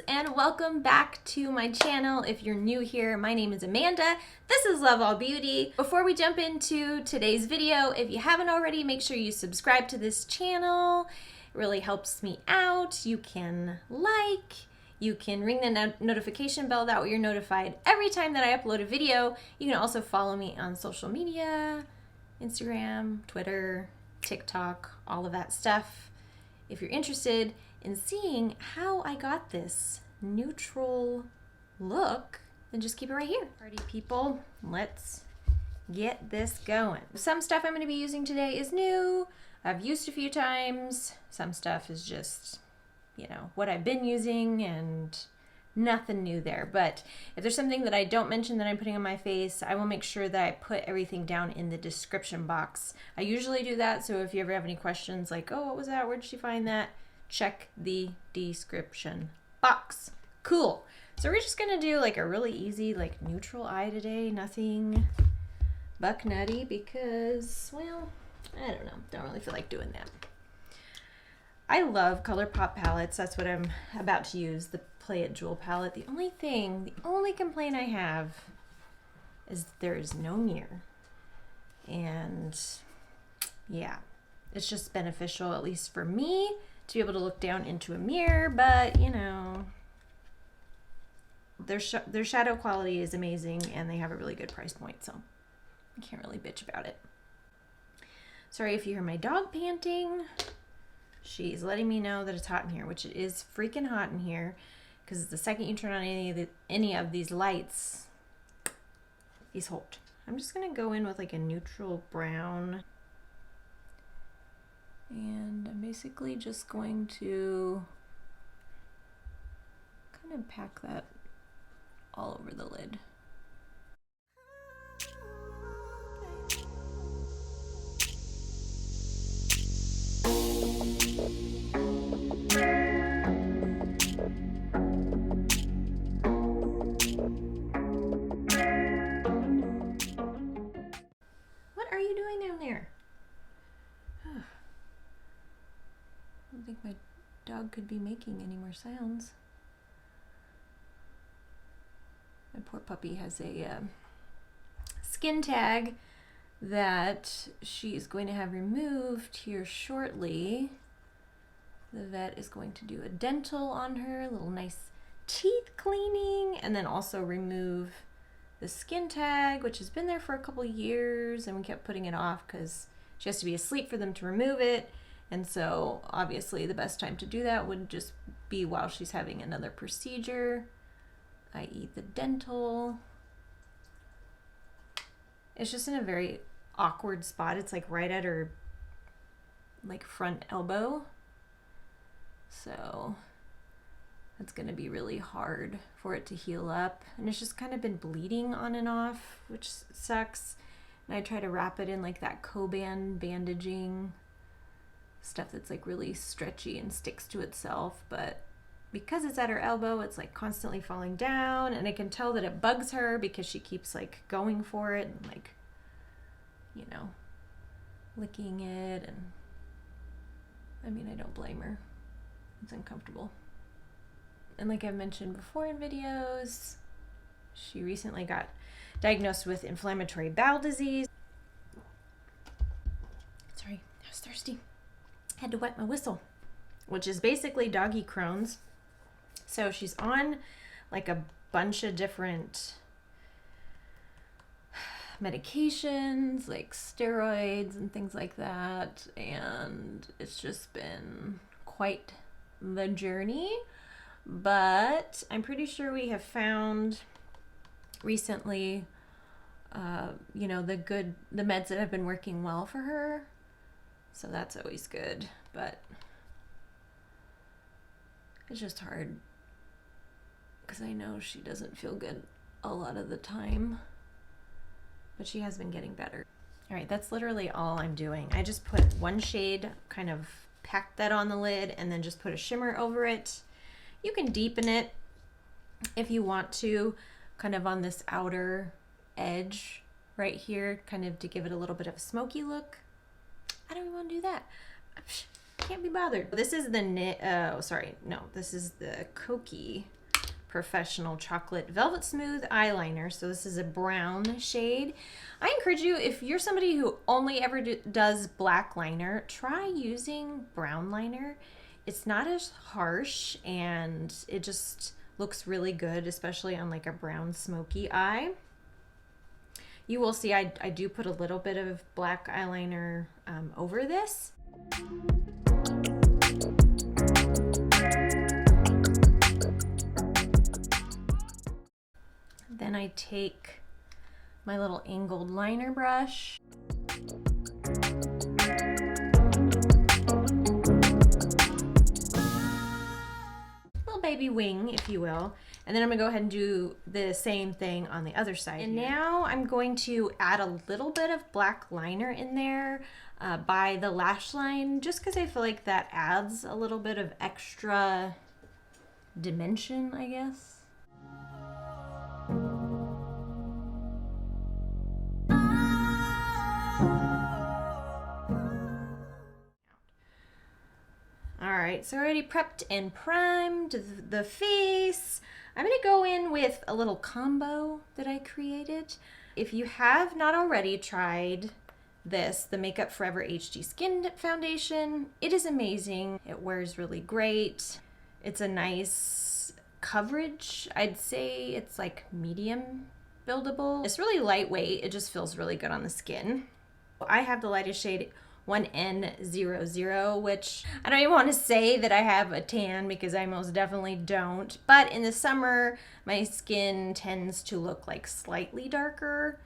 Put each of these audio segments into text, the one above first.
and welcome back to my channel. If you're new here, my name is Amanda. This is Love All Beauty. Before we jump into today's video, if you haven't already, make sure you subscribe to this channel. It really helps me out. You can like, you can ring the notification bell, that way you're notified every time that I upload a video. You can also follow me on social media, Instagram, Twitter, TikTok, all of that stuff. If you're interested in seeing how I got this neutral look, then just keep it right here. Party people, let's get this going. Some stuff I'm going to be using today is new. I've used a few times. Some stuff is just, you know, what I've been using and nothing new there. But if there's something that I don't mention that I'm putting on my face, I will make sure that I put everything down in the description box. I usually do that, so if you ever have any questions like, oh, what was that? Where did she find that? Check the description box. Cool. So we're just gonna do like a really easy like neutral eye today. Nothing buck nutty because, well, I don't know. Don't really feel like doing that. I love Colourpop palettes. That's what I'm about to use, the Play It Jewel palette. The only complaint I have is there is no mirror. And yeah, it's just beneficial, at least for me, to be able to look down into a mirror, but you know, their shadow quality is amazing and they have a really good price point, so I can't really bitch about it. Sorry if you hear my dog panting. She's letting me know that it's hot in here, which it is freaking hot in here, because the second you turn on any of these lights, he's hot. I'm just gonna go in with like a neutral brown. And I'm basically just going to kind of pack that all over the lid. What are you doing down there? I don't think my dog could be making any more sounds. My poor puppy has a skin tag that she's going to have removed here shortly. The vet is going to do a dental on her, a little nice teeth cleaning, and then also remove the skin tag, which has been there for a couple years, and we kept putting it off because she has to be asleep for them to remove it. And so obviously the best time to do that would just be while she's having another procedure, i.e. the dental. It's just in a very awkward spot. It's like right at her like front elbow. So it's gonna be really hard for it to heal up. And it's just kind of been bleeding on and off, which sucks. And I try to wrap it in like that Coban bandaging stuff that's like really stretchy and sticks to itself, but because it's at her elbow, it's like constantly falling down, and I can tell that it bugs her because she keeps like going for it and like, you know, licking it. And I mean, I don't blame her. It's uncomfortable. And like I've mentioned before in videos, she recently got diagnosed with inflammatory bowel disease. Sorry, I was thirsty. Had to wet my whistle, which is basically doggy Crohn's. So she's on like a bunch of different medications, like steroids and things like that, and it's just been quite the journey. But I'm pretty sure we have found recently, you know, the meds that have been working well for her. So that's always good, but it's just hard because I know she doesn't feel good a lot of the time, but she has been getting better. All right, that's literally all I'm doing. I just put one shade, kind of packed that on the lid, and then just put a shimmer over it. You can deepen it if you want to, kind of on this outer edge right here, kind of to give it a little bit of a smoky look. I don't even want to do that. Can't be bothered. This is the this is the Koki Professional Chocolate Velvet Smooth Eyeliner. So this is a brown shade. I encourage you, if you're somebody who only ever does black liner, try using brown liner. It's not as harsh and it just looks really good, especially on like a brown smoky eye. You will see I do put a little bit of black eyeliner over this. Then I take my little angled liner brush. Little baby wing, if you will. And then I'm gonna go ahead and do the same thing on the other side. And now I'm going to add a little bit of black liner in there by the lash line, just because I feel like that adds a little bit of extra dimension, I guess. Alright, so already prepped and primed the face. I'm going to go in with a little combo that I created. If you have not already tried this, the Makeup Forever HD Skin Foundation, it is amazing. It wears really great. It's a nice coverage. I'd say it's like medium buildable. It's really lightweight. It just feels really good on the skin. I have the lightest shade 1N00, which I don't even want to say that I have a tan because I most definitely don't. But in the summer, my skin tends to look like slightly darker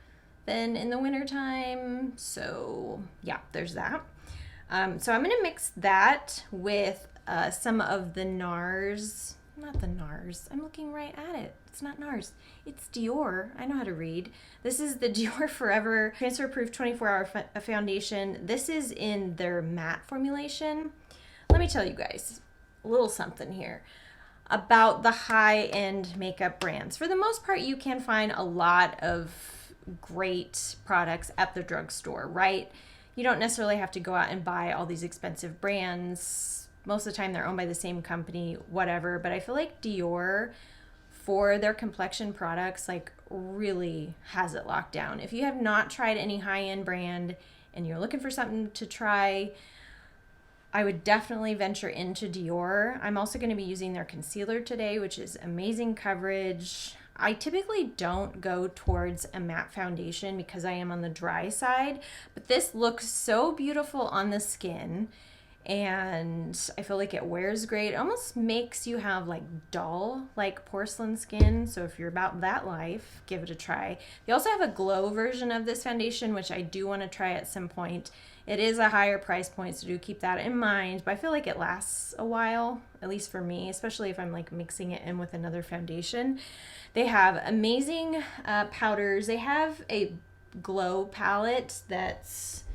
than in the wintertime. So yeah, there's that. So I'm going to mix that with some of the NARS. Not the NARS. I'm looking right at it. It's not NARS. It's Dior. I know how to read. This is the Dior Forever Transfer Proof 24-Hour Foundation. This is in their matte formulation. Let me tell you guys a little something here about the high-end makeup brands. For the most part, you can find a lot of great products at the drugstore, right? You don't necessarily have to go out and buy all these expensive brands. Most of the time they're owned by the same company, whatever. But I feel like Dior, for their complexion products, like really has it locked down. If you have not tried any high-end brand and you're looking for something to try, I would definitely venture into Dior. I'm also going to be using their concealer today, which is amazing coverage. I typically don't go towards a matte foundation because I am on the dry side, but this looks so beautiful on the skin. And I feel like it wears great. It almost makes you have like dull, like porcelain skin. So if you're about that life, give it a try. They also have a glow version of this foundation, which I do want to try at some point. It is a higher price point, so do keep that in mind. But I feel like it lasts a while, at least for me, especially if I'm like mixing it in with another foundation. They have amazing powders. They have a glow palette that's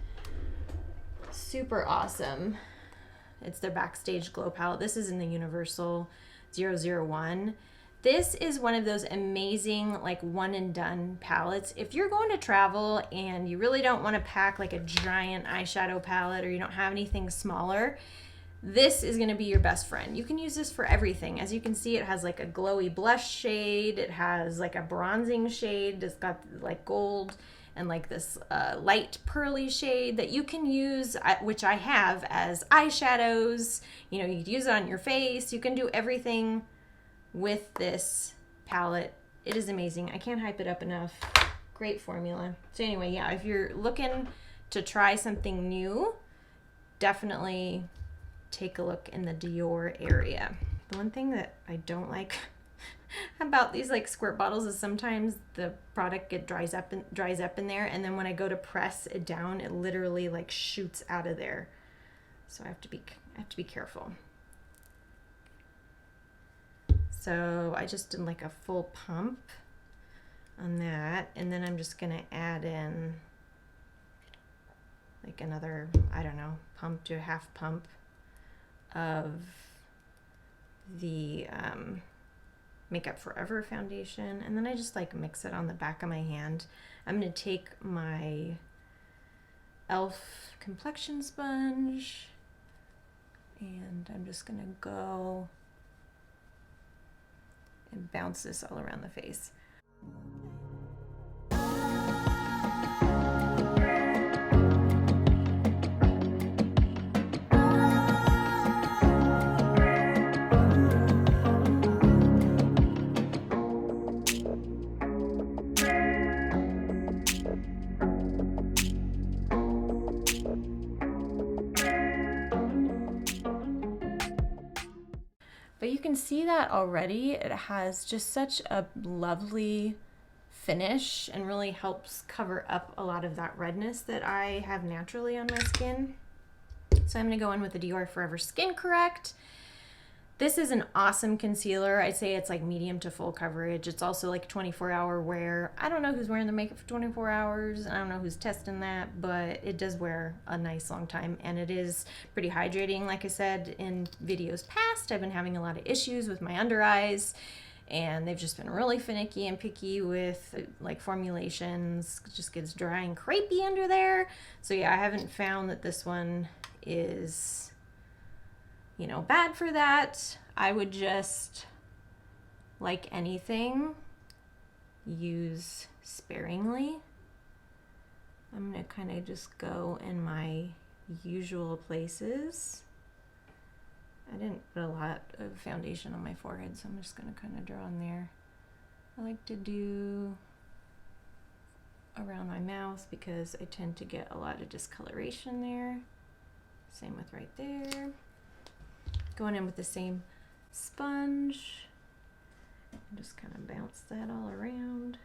super awesome. It's their Backstage Glow Palette. This is in the Universal 001. This is one of those amazing like one and done palettes. If you're going to travel and you really don't want to pack like a giant eyeshadow palette or you don't have anything smaller, this is going to be your best friend. You can use this for everything. As you can see, it has like a glowy blush shade. It has like a bronzing shade. It's got like gold and like this light pearly shade that you can use, which I have as eyeshadows. You know, you can use it on your face. You can do everything with this palette. It is amazing. I can't hype it up enough. Great formula. So anyway, yeah, if you're looking to try something new, definitely take a look in the Dior area. The one thing that I don't like about these like squirt bottles is sometimes the product dries up in there, and then when I go to press it down, it literally like shoots out of there. So I have to be careful. So I just did like a full pump on that, and then I'm just gonna add in like another, I don't know, pump to a half pump of the Makeup Forever foundation, and then I just like mix it on the back of my hand. I'm gonna take my e.l.f. complexion sponge, And I'm just gonna go and bounce this all around the face. But you can see that already it has just such a lovely finish and really helps cover up a lot of that redness that I have naturally on my skin. So I'm gonna go in with the Dior Forever Skin Correct. This is an awesome concealer. I'd say it's like medium to full coverage. It's also like 24-hour wear. I don't know who's wearing the makeup for 24 hours. I don't know who's testing that, but it does wear a nice long time, and it is pretty hydrating. Like I said in videos past, I've been having a lot of issues with my under eyes, and they've just been really finicky and picky with like formulations. It just gets dry and crepey under there. So yeah, I haven't found that this one is, you know, bad for that. I would just, like anything, use sparingly. I'm gonna kind of just go in my usual places. I didn't put a lot of foundation on my forehead, so I'm just gonna kind of draw in there. I like to do around my mouth because I tend to get a lot of discoloration there. Same with right there. Going in with the same sponge and just kind of bounce that all around.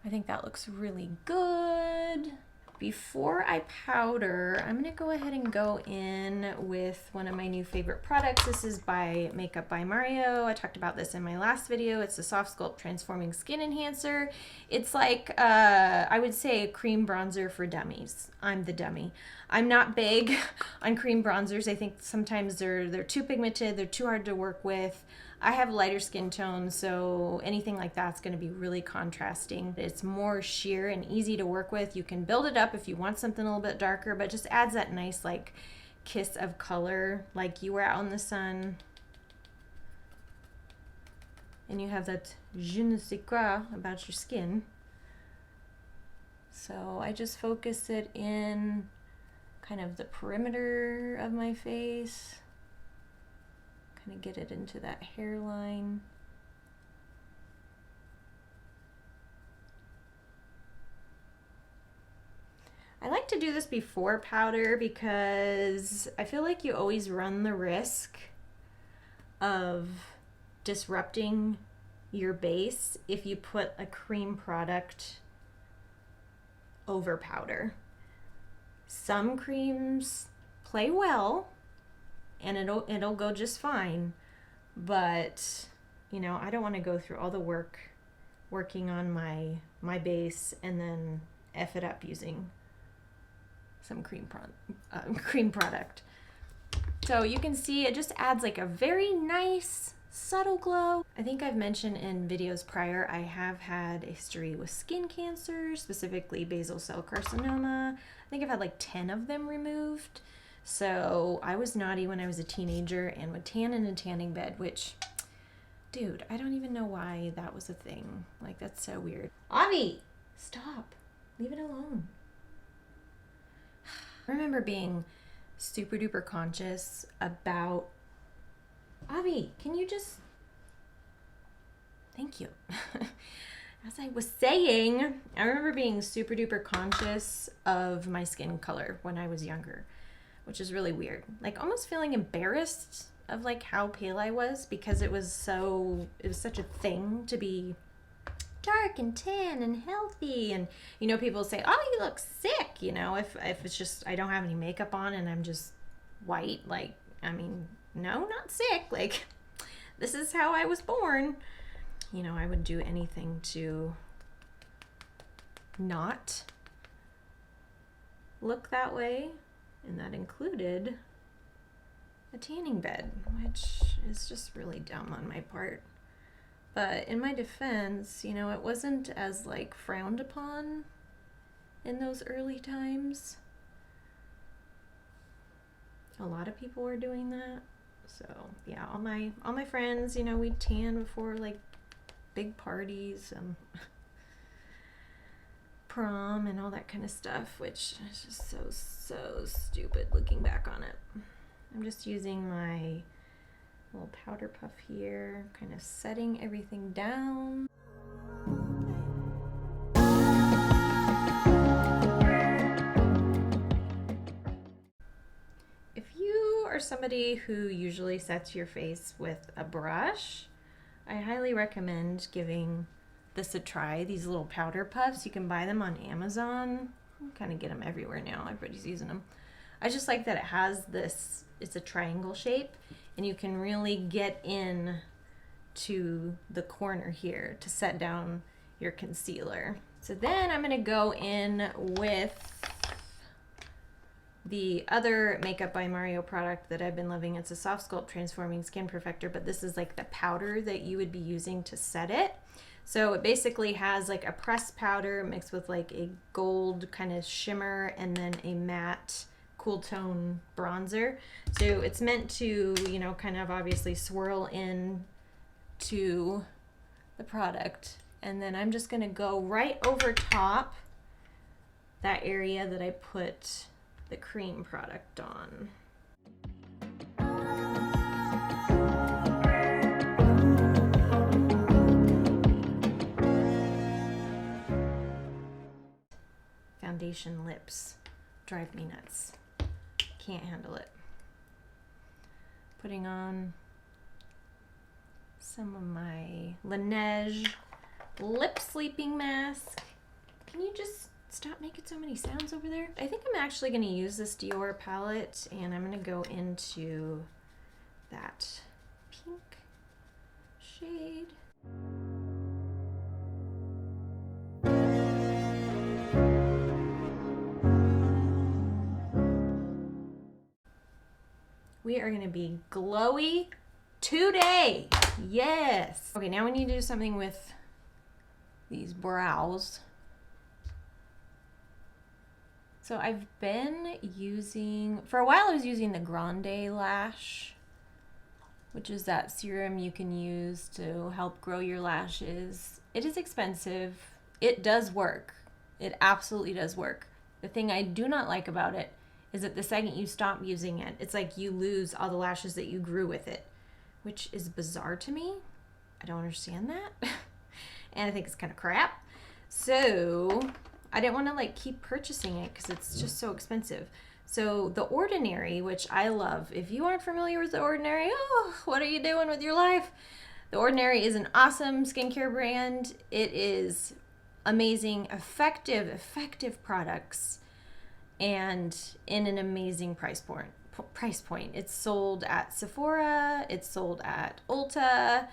I think that looks really good. Before I powder, I'm gonna go ahead and go in with one of my new favorite products. This is by Makeup by Mario. I talked about this in my last video. It's the Softsculpt Transforming Skin Enhancer. It's like, I would say a cream bronzer for dummies. I'm the dummy. I'm not big on cream bronzers. I think sometimes they're too pigmented, they're too hard to work with. I have lighter skin tone, so anything like that's going to be really contrasting. It's more sheer and easy to work with. You can build it up if you want something a little bit darker, but just adds that nice like kiss of color, like you were out in the sun and you have that je ne sais quoi about your skin. So I just focus it in kind of the perimeter of my face. Kind of get it into that hairline. I like to do this before powder because I feel like you always run the risk of disrupting your base if you put a cream product over powder. Some creams play well and it'll go just fine, but you know, I don't want to go through all the working on my base and then F it up using some cream product. So you can see it just adds like a very nice subtle glow. I think I've mentioned in videos prior, I have had a history with skin cancer, specifically basal cell carcinoma. I think I've had like 10 of them removed. So I was naughty when I was a teenager and would tan in a tanning bed, which, dude, I don't even know why that was a thing. Like, that's so weird. Avi, stop. Leave it alone. I remember being super duper conscious about... Avi, can you just... Thank you. As I was saying, I remember being super duper conscious of my skin color when I was younger, which is really weird. Like almost feeling embarrassed of like how pale I was because it was such a thing to be dark and tan and healthy. And you know, people say, oh, you look sick, you know, if it's just I don't have any makeup on and I'm just white. Like, I mean, no, not sick. Like, this is how I was born. you know, I would do anything to not look that way, and that included a tanning bed, which is just really dumb on my part. But in my defense, you know, it wasn't as like frowned upon in those early times. A lot of people were doing that. So yeah, all my friends, you know, we'd tan before like big parties, prom and all that kind of stuff, which is just so stupid looking back on it. I'm just using my little powder puff here, kind of setting everything down. If you are somebody who usually sets your face with a brush, I highly recommend giving this a try. These little powder puffs, you can buy them on Amazon. You kind of get them everywhere now, everybody's using them. I just like that it has this, it's a triangle shape, and you can really get in to the corner here to set down your concealer. So then I'm gonna go in with the other Makeup by Mario product that I've been loving. It's a Softsculpt Transforming Skin Perfector, but this is like the powder that you would be using to set it. So it basically has like a pressed powder mixed with like a gold kind of shimmer and then a matte cool tone bronzer. So it's meant to, you know, kind of obviously swirl in to the product. And then I'm just gonna go right over top that area that I put the cream product on. Foundation lips drive me nuts. Can't handle it. Putting on some of my Laneige lip sleeping mask. Can you just stop making so many sounds over there? I think I'm actually going to use this Dior palette, and I'm going to go into that pink shade. We are going to be glowy today. Yes. Okay, now we need to do something with these brows. So I've been using, for a while I was using the Grande Lash, which is that serum you can use to help grow your lashes. It is expensive. It does work. It absolutely does work. The thing I do not like about it is that the second you stop using it, it's like you lose all the lashes that you grew with it, which is bizarre to me. I don't understand that. And I think it's kind of crap. So I didn't want to like keep purchasing it because it's just so expensive. So The Ordinary, which I love, if you aren't familiar with The Ordinary, oh, what are you doing with your life? The Ordinary is an awesome skincare brand. It is amazing, effective products, and in an amazing price point. It's sold at Sephora, it's sold at Ulta,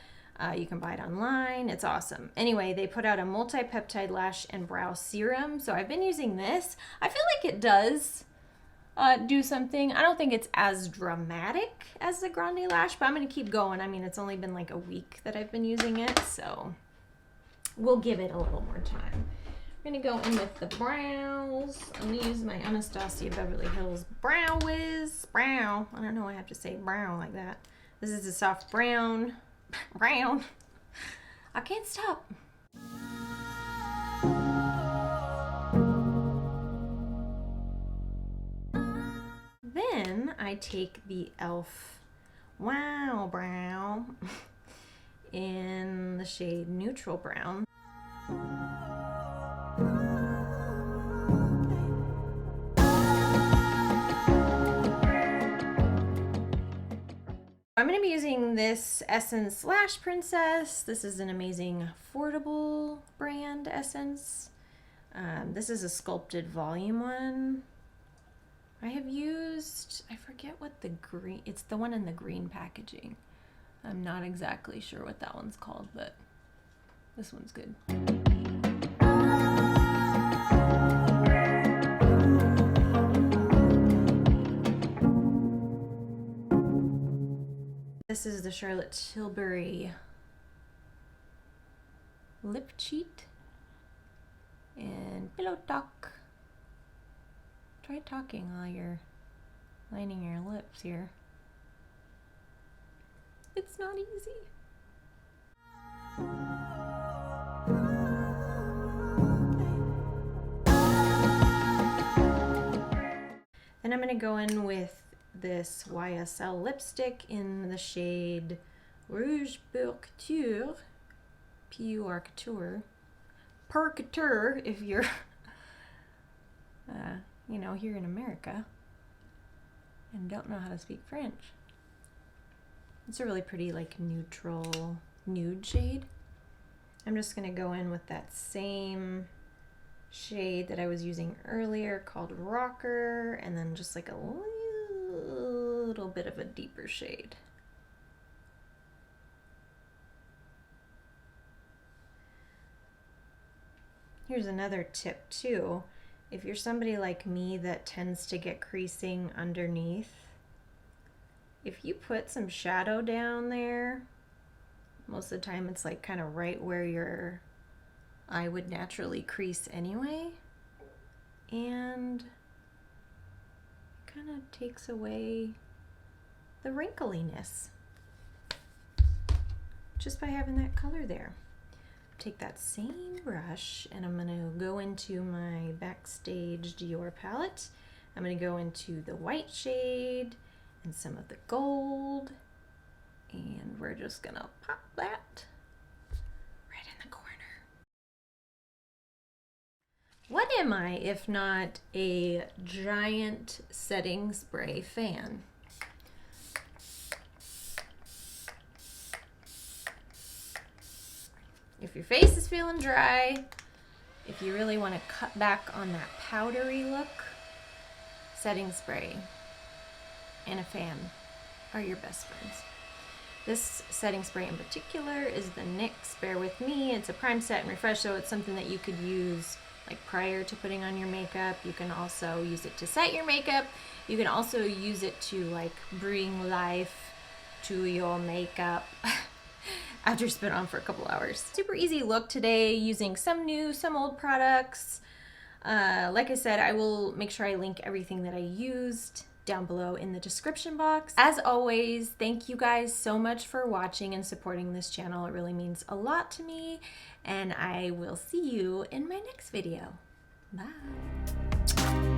you can buy it online. It's awesome. Anyway, they put out a multi-peptide lash and brow serum, so I've been using this. I feel like it does do something. I don't think it's as dramatic as the Grande Lash, but I'm going to keep going. I mean, it's only been like a week that I've been using it, so we'll give it a little more time. I'm going to go in with the brows. I'm going to use my Anastasia Beverly Hills Brow Wiz. Brow. I don't know why I have to say brown like that. This is a soft brown. Brown. I can't stop. Then I take the e.l.f. Wow Brow in the shade Neutral Brown. I'm going to be using this Essence Lash Princess. This is an amazing affordable brand essence. This is a Sculpted Volume 1. I have used, I forget what the green, it's the one in the green packaging. I'm not exactly sure what that one's called, but This one's good. This is the Charlotte Tilbury Lip Cheat and Pillow Talk. Try talking while you're lining your lips here. It's not easy. Then I'm going to go in with this YSL lipstick in the shade Rouge Pour Couture, P-U-R Couture, Per Couture if you're, you know, here in America and don't know how to speak French. It's a really pretty, like, neutral nude shade. I'm just going to go in with that same shade that I was using earlier called Rocker, and then just like a little bit of a deeper shade. Here's another tip too. If you're somebody like me that tends to get creasing underneath, if you put some shadow down there, most of the time it's like kind of right where your eye would naturally crease anyway, and kind of takes away the wrinkliness just by having that color there. Take that same brush and I'm going to go into my Backstage Dior palette. I'm going to go into the white shade and some of the gold, and we're just going to pop that right in the corner. What am I if not a giant setting spray fan? If your face is feeling dry, if you really want to cut back on that powdery look, setting spray and a fan are your best friends. This setting spray in particular is the NYX Bear With Me. It's a prime, set, and refresh, so it's something that you could use like prior to putting on your makeup. You can also use it to set your makeup. You can also use it to like bring life to your makeup after it's been on for a couple hours. Super easy look today using some new, some old products. Like I said, I will make sure I link everything that I used down below in the description box. As always, thank you guys so much for watching and supporting this channel. It really means a lot to me, and I will see you in my next video. Bye.